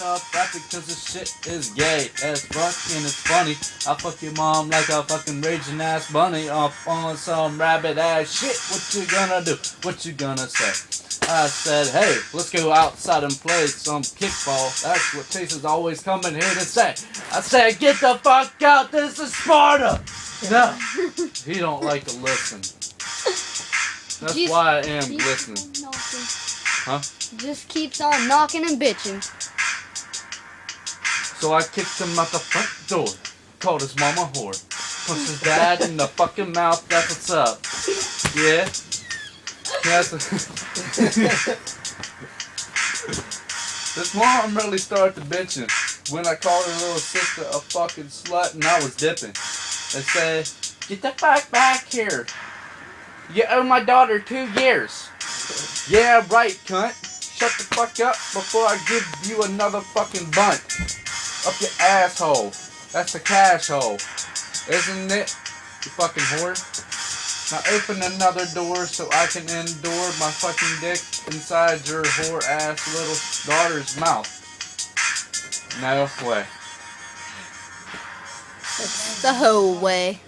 up rapping cause this shit is gay as fuck and it's funny. I fuck your mom like a fucking raging ass bunny up on some rabbit ass shit. What you gonna do? What you gonna say? I said, hey, let's go outside and play some kickball. That's what Chase is always coming here to say. I said, get the fuck out, this is Sparta! No, he don't like to listen. That's why I am listening. Huh? Just keeps on knocking and bitching. So I kicked him out the front door. Called his mama whore. Punched his dad in the fucking mouth. That's what's up. Yeah. This mom really started bitching when I called her little sister a fucking slut and I was dipping. They say, get the fuck back here. You owe my daughter 2 years. Yeah, right, cunt. Shut the fuck up before I give you another fucking bunt. Up your asshole. That's a cash hole. Isn't it, you fucking whore? Now open another door so I can endure my fucking dick inside your whore ass little daughter's mouth. No way. It's the whole way.